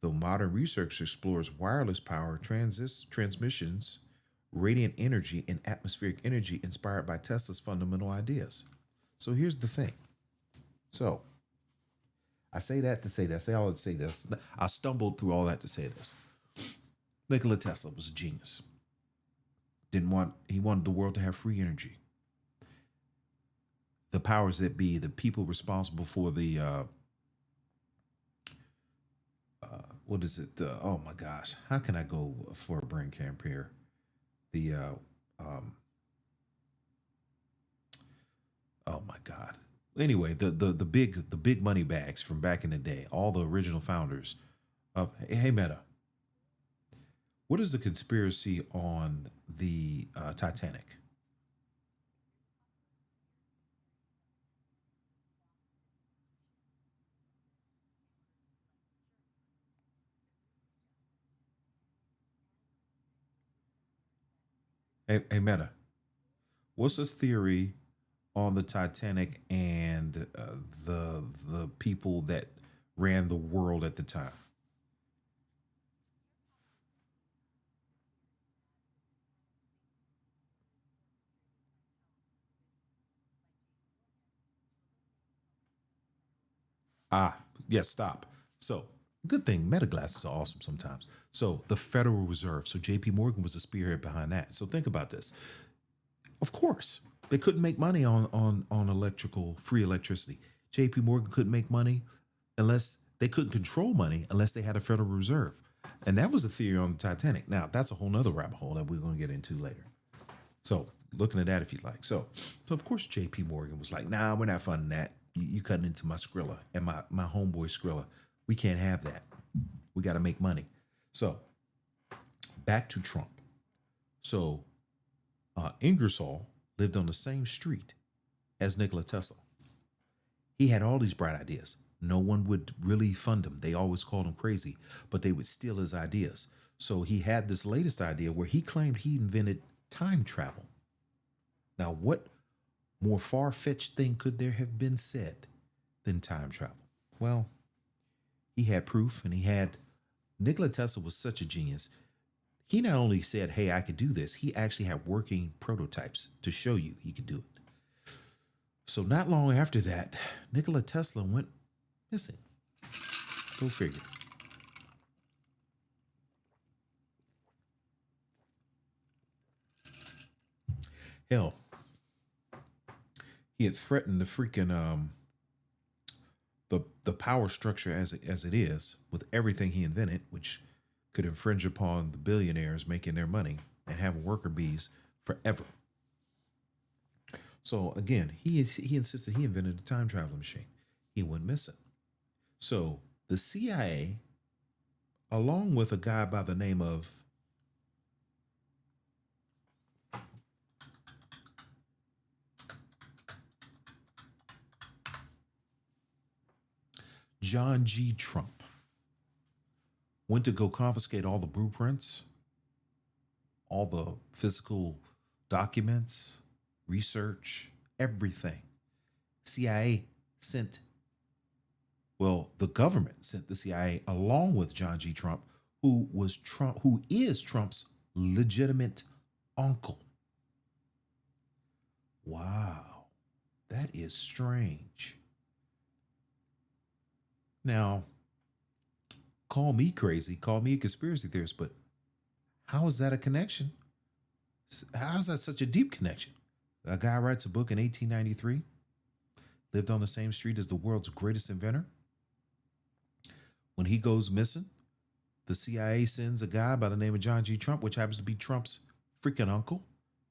Though modern research explores wireless power, transmissions, radiant energy, and atmospheric energy inspired by Tesla's fundamental ideas. So here's the thing. So I say that to say that. I say all that to say this. I stumbled through all that to say this. Nikola Tesla was a genius. He wanted the world to have free energy. The powers that be, the people responsible for the what is it? Oh my gosh, how can I go for a brain camp here? The oh my god. Anyway, the big money bags from back in the day, all the original founders of Hey Meta, what is the conspiracy on the Titanic? Hey Meta, what's the theory on the Titanic and the people that ran the world at the time? Ah, yes, stop. So, good thing meta glasses are awesome sometimes. So, the Federal Reserve. So, JP Morgan was the spearhead behind that. So, think about this. Of course, they couldn't make money on electrical free electricity. JP Morgan couldn't make money unless they couldn't control money unless they had a Federal Reserve. And that was a theory on the Titanic. Now, that's a whole nother rabbit hole that we're going to get into later. So, looking at that if you'd like. So of course, JP Morgan was like, nah, we're not funding that. You cutting into my Skrilla and my homeboy Skrilla. We can't have that. We got to make money. So, back to Trump. So, Ingersoll lived on the same street as Nikola Tesla. He had all these bright ideas. No one would really fund him. They always called him crazy, but they would steal his ideas. So he had this latest idea where he claimed he invented time travel. Now, what more far fetched thing could there have been said than time travel? Well, he had proof and he had. Nikola Tesla was such a genius. He not only said, hey, I could do this, he actually had working prototypes to show you he could do it. So, not long after that, Nikola Tesla went missing. Go figure. Hell, he had threatened the freaking the power structure as it is with everything he invented, which could infringe upon the billionaires making their money and having worker bees forever. So again, he insisted he invented a time traveling machine. He went missing. So the CIA, along with a guy by the name of John G. Trump, went to go confiscate all the blueprints, all the physical documents, research, everything. CIA sent, well, the government sent the CIA along with John G. Trump, who is Trump's legitimate uncle. Wow, that is strange. Now, call me crazy, call me a conspiracy theorist, but how is that a connection? How is that such a deep connection? A guy writes a book in 1893, lived on the same street as the world's greatest inventor. When he goes missing, the CIA sends a guy by the name of John G. Trump, which happens to be Trump's freaking uncle.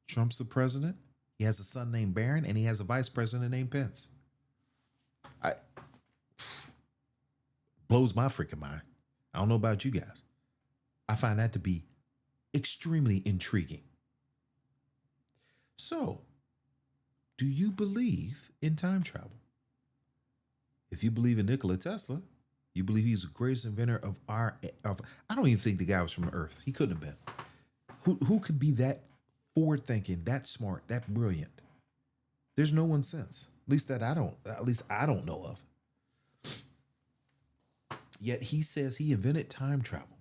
Trump's the president. He has a son named Barron, and he has a vice president named Pence. I blows my freaking mind. I don't know about you guys. I find that to be extremely intriguing. So, do you believe in time travel? If you believe in Nikola Tesla, you believe he's the greatest inventor of our of I don't even think the guy was from Earth. He couldn't have been. Who could be that forward thinking, that smart, that brilliant? There's no one since. At least I don't know of. Yet he says he invented time travel.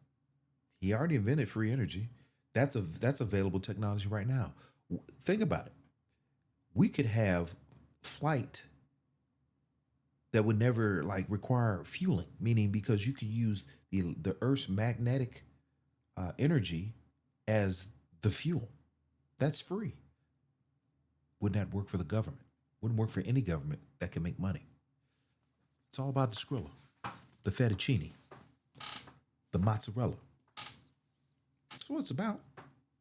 He already invented free energy. That's available technology right now. Think about it. We could have flight that would never like require fueling, meaning because you could use the Earth's magnetic energy as the fuel. That's free. Wouldn't that work for the government? Wouldn't work for any government that can make money. It's all about the Skrilla, the fettuccine, the mozzarella. That's what it's about.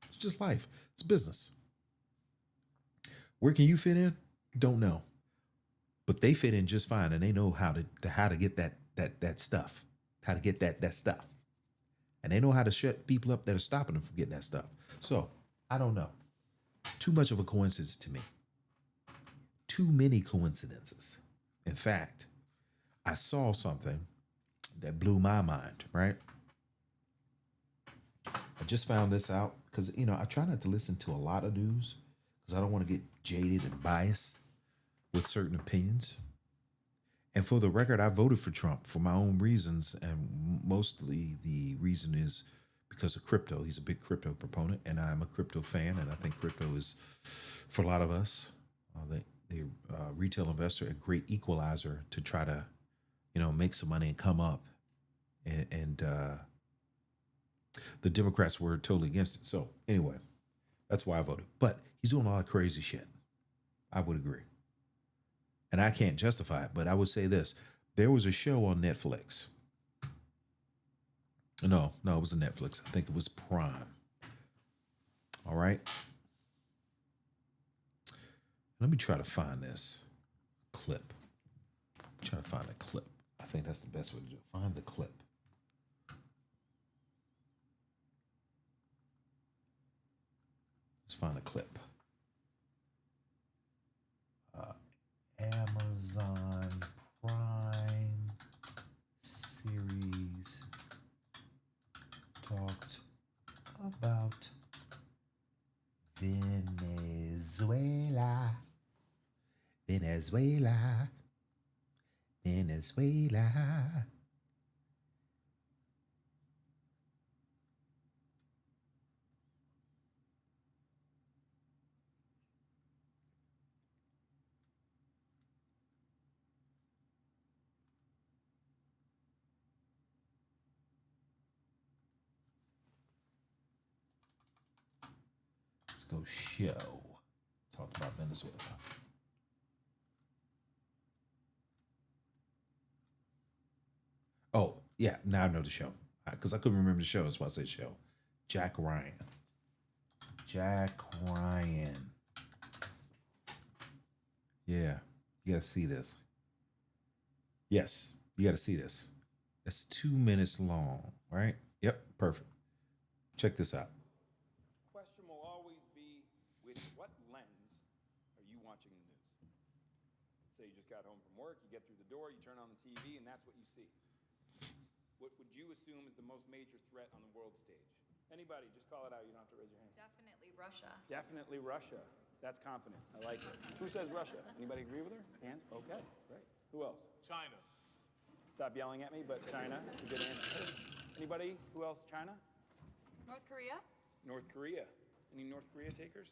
It's just life. It's business. Where can you fit in? Don't know. But they fit in just fine, and they know how to get that stuff, how to get that stuff, and they know how to shut people up that are stopping them from getting that stuff. So I don't know. Too much of a coincidence to me. Too many coincidences. In fact, I saw something that blew my mind. Right. I just found this out because I try not to listen to a lot of news because I don't want to get jaded and biased with certain opinions. And for the record, I voted for Trump for my own reasons. And mostly the reason is because of crypto. He's a big crypto proponent, and I'm a crypto fan. And I think crypto is, for a lot of us, the retail investor, a great equalizer to try to, make some money and come up. And the Democrats were totally against it. So anyway, that's why I voted. But he's doing a lot of crazy shit. I would agree. And I can't justify it, but I would say this. There was a show on Netflix. No, it was a Netflix. I think it was Prime. All right. Let me try to find this clip. Try to find a clip. I think that's the best way to do it. Find the clip. Let's find a clip. Amazon Prime series talked about Venezuela. Venezuela. Let's go show. Talked about Venezuela. Oh, yeah, now I know the show. Because I couldn't remember the show, that's why I said show. Jack Ryan. Yeah, you gotta see this. Yes, you gotta see this. It's 2 minutes long, right? Yep, perfect. Check this out. Question will always be, with what lens are you watching the news? Let's say you just got home from work, you get through the door, you turn on the TV, and that's what you see. What would you assume is the most major threat on the world stage? Anybody, just call it out. You don't have to raise your hand. Definitely Russia. Definitely Russia. That's confident. I like it. Who says Russia? Anybody agree with her? Hands? Okay, great. Who else? China. Stop yelling at me, but China is a good answer. Anybody? Who else? China? North Korea? North Korea. Any North Korea takers?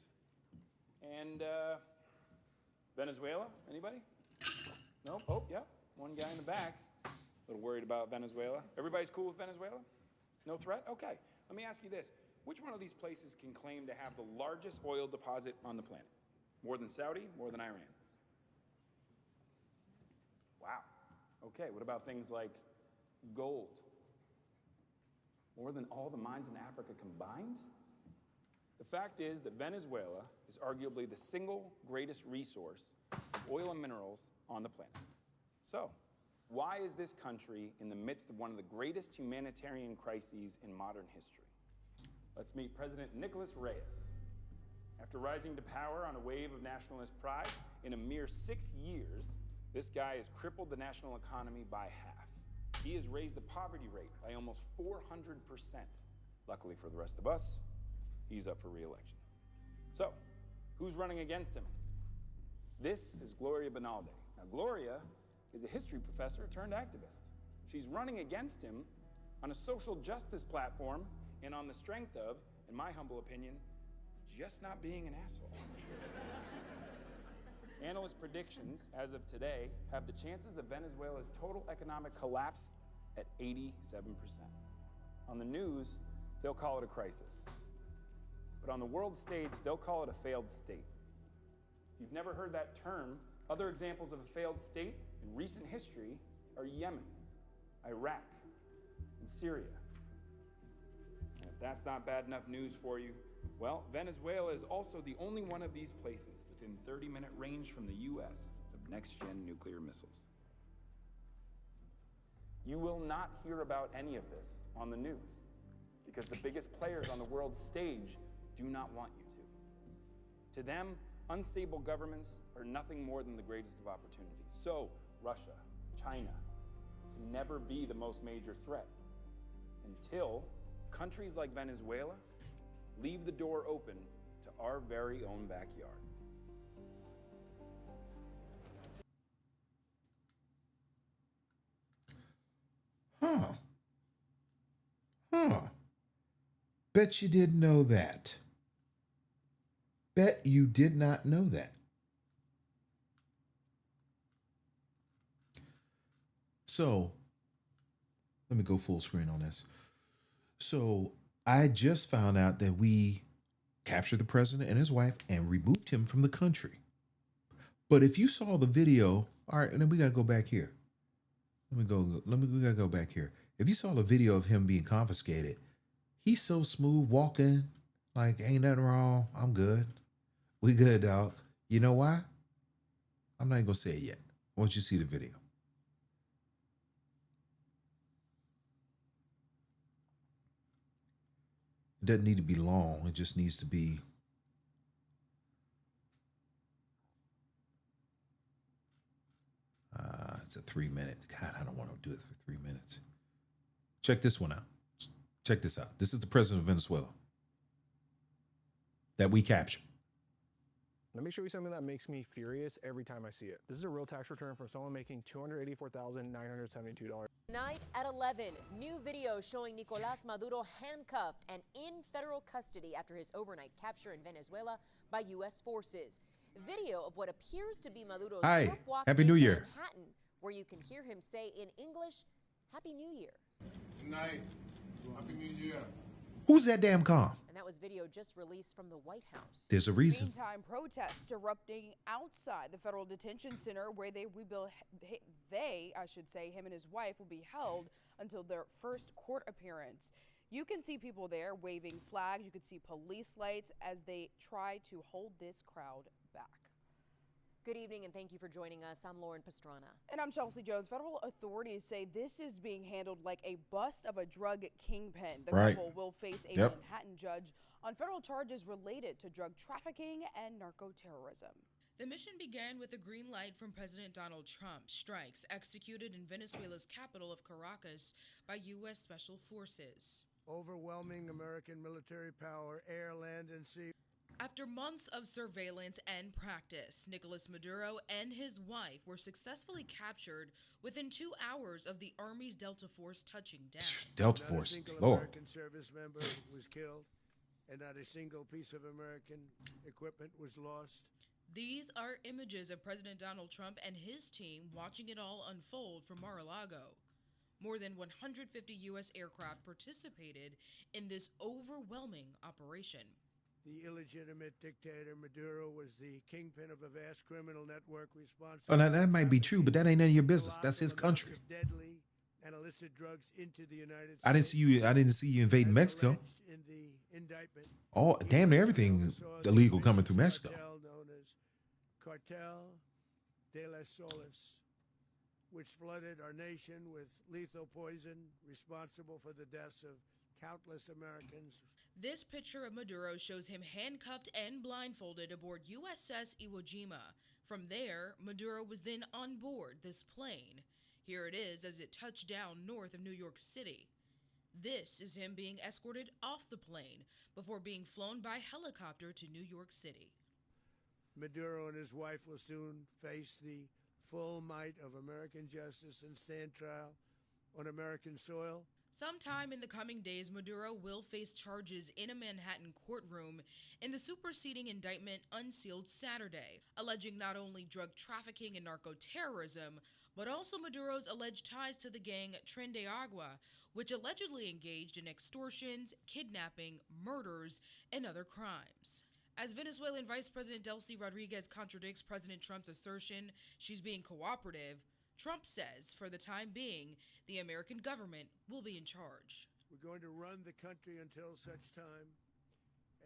And Venezuela? Anybody? Nope. Oh, yeah. One guy in the back. A little worried about Venezuela. Everybody's cool with Venezuela? No threat? Okay. Let me ask you this. Which one of these places can claim to have the largest oil deposit on the planet? More than Saudi? More than Iran? Wow. Okay, what about things like gold? More than all the mines in Africa combined? The fact is that Venezuela is arguably the single greatest resource of oil and minerals on the planet. So, why is this country in the midst of one of the greatest humanitarian crises in modern history? Let's meet President Nicolas Reyes. After rising to power on a wave of nationalist pride, in a mere 6 years, this guy has crippled the national economy by half. He has raised the poverty rate by almost 400%. Luckily for the rest of us, he's up for re-election. So, who's running against him? This is Gloria Benalde. Now, Gloria is a history professor turned activist. She's running against him on a social justice platform and on the strength of, in my humble opinion, just not being an asshole. Analyst predictions, as of today, have the chances of Venezuela's total economic collapse at 87%. On the news, they'll call it a crisis. But on the world stage, they'll call it a failed state. If you've never heard that term, other examples of a failed state in recent history are Yemen, Iraq, and Syria. And if that's not bad enough news for you, well, Venezuela is also the only one of these places within 30-minute range from the US of next-gen nuclear missiles. You will not hear about any of this on the news because the biggest players on the world stage do not want you to. To them, unstable governments are nothing more than the greatest of opportunities. So, Russia, China, can never be the most major threat until countries like Venezuela leave the door open to our very own backyard. Bet you didn't know that. Bet you did not know that. So, let me go full screen on this. So, I just found out that we captured the president and his wife and removed him from the country. But if you saw the video, all right, and then we gotta go back here. We gotta go back here. If you saw the video of him being confiscated, he's so smooth walking, like ain't nothing wrong. I'm good. We good, dog. You know why? I'm not even gonna say it yet. I want you to see the video. It doesn't need to be long. It just needs to be it's a 3 minute. God, I don't want to do it for 3 minutes. Check this one out. Check this out. This is the president of Venezuela that we captured. Let me show you something that makes me furious every time I see it. This is a real tax return from someone making $284,972. Tonight at 11, new video showing Nicolás Maduro handcuffed and in federal custody after his overnight capture in Venezuela by U.S. forces. Video of what appears to be Maduro's Hi, group walk Happy in New Year. Manhattan, where you can hear him say in English, Happy New Year. Good night. Happy New Year. Who's that damn calm? And that was video just released from the White House. There's a reason. Meantime, protests erupting outside the federal detention center where him and his wife, will be held until their first court appearance. You can see people there waving flags. You can see police lights as they try to hold this crowd back. Good evening and thank you for joining us. I'm Lauren Pastrana. And I'm Chelsea Jones. Federal authorities say this is being handled like a bust of a drug kingpin. The couple will face a Manhattan judge on federal charges related to drug trafficking and narco-terrorism. The mission began with a green light from President Donald Trump. Strikes executed in Venezuela's capital of Caracas by U.S. Special Forces. Overwhelming American military power, air, land, and sea. After months of surveillance and practice, Nicolás Maduro and his wife were successfully captured within 2 hours of the Army's Delta Force touching down. Delta Not Force, a single Lord. American service member was killed, and not a single piece of American equipment was lost. These are images of President Donald Trump and his team watching it all unfold from Mar-a-Lago. More than 150 U.S. aircraft participated in this overwhelming operation. The illegitimate dictator Maduro was the kingpin of a vast criminal network responsible. Oh, now that might be true, but that ain't none of your business. That's his country. Deadly and illicit drugs into the United States. I didn't see you invading Mexico. In the indictment, Oh, damn near everything illegal coming through Mexico. Cartel known as Cartel de las Solas, which flooded our nation with lethal poison responsible for the deaths of countless Americans. This picture of Maduro shows him handcuffed and blindfolded aboard USS Iwo Jima. From there, Maduro was then on board this plane. Here it is as it touched down north of New York City. This is him being escorted off the plane before being flown by helicopter to New York City. Maduro and his wife will soon face the full might of American justice and stand trial on American soil. Sometime in the coming days, Maduro will face charges in a Manhattan courtroom in the superseding indictment unsealed Saturday, alleging not only drug trafficking and narco-terrorism, but also Maduro's alleged ties to the gang Tren de Agua, which allegedly engaged in extortions, kidnapping, murders, and other crimes. As Venezuelan Vice President Delcy Rodriguez contradicts President Trump's assertion she's being cooperative, Trump says, for the time being, the American government will be in charge. We're going to run the country until such time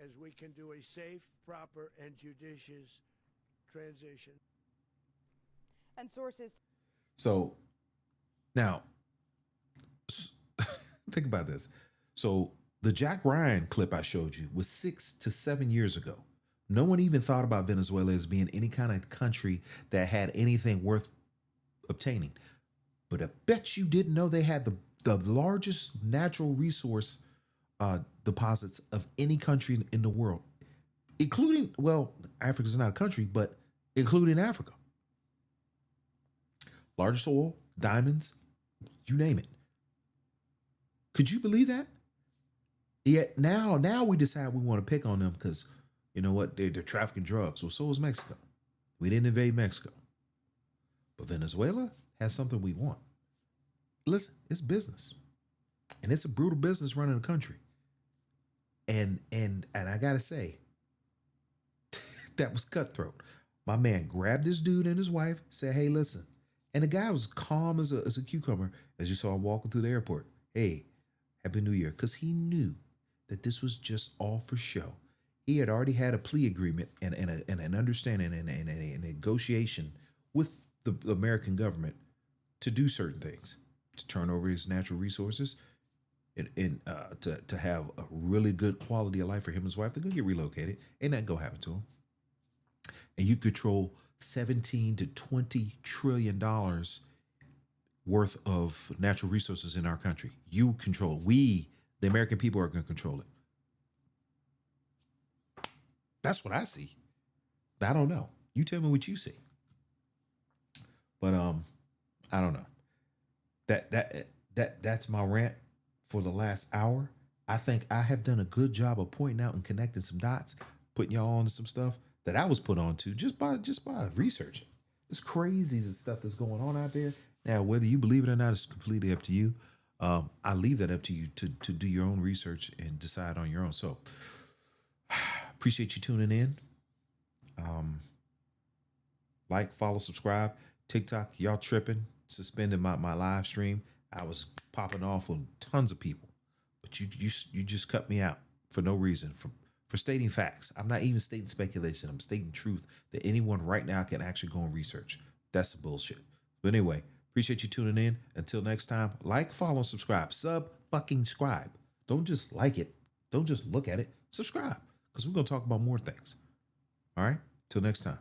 as we can do a safe, proper, and judicious transition. And sources. So now, think about this. So the Jack Ryan clip I showed you was 6 to 7 years ago. No one even thought about Venezuela as being any kind of country that had anything worth obtaining. But I bet you didn't know they had the largest natural resource deposits of any country in the world, including, well, Africa's not a country, but including Africa. Largest oil, diamonds, you name it. Could you believe that? Yet now we decide we want to pick on them because, you know what, they're trafficking drugs. Well, so is Mexico. We didn't invade Mexico. But Venezuela has something we want. Listen, it's business. And it's a brutal business running a country. And I gotta say, that was cutthroat. My man grabbed this dude and his wife, said, hey, listen. And the guy was calm as a cucumber as you saw him walking through the airport. Hey, Happy New Year. Because he knew that this was just all for show. He had already had a plea agreement and an understanding and a negotiation with the American government to do certain things, to turn over his natural resources and to have a really good quality of life for him and his wife. They're going to get relocated. Ain't nothing going to happen to him. And you control 17 to 20 trillion dollars worth of natural resources in our country. You control it. We, the American people, are going to control it. That's what I see. I don't know. You tell me what you see. But I don't know. That's my rant for the last hour. I think I have done a good job of pointing out and connecting some dots, putting y'all on to some stuff that I was put on to just by researching. It's crazy the stuff that's going on out there. Now, whether you believe it or not is completely up to you. I leave that up to you to do your own research and decide on your own. So appreciate you tuning in. Like, follow, subscribe. TikTok, y'all tripping, suspending my live stream. I was popping off with tons of people, but you just cut me out for no reason, for stating facts. I'm not even stating speculation. I'm stating truth that anyone right now can actually go and research. That's the bullshit. But anyway, appreciate you tuning in. Until next time, like, follow, subscribe. Scribe. Don't just like it. Don't just look at it. Subscribe, because we're going to talk about more things. All right? Till next time.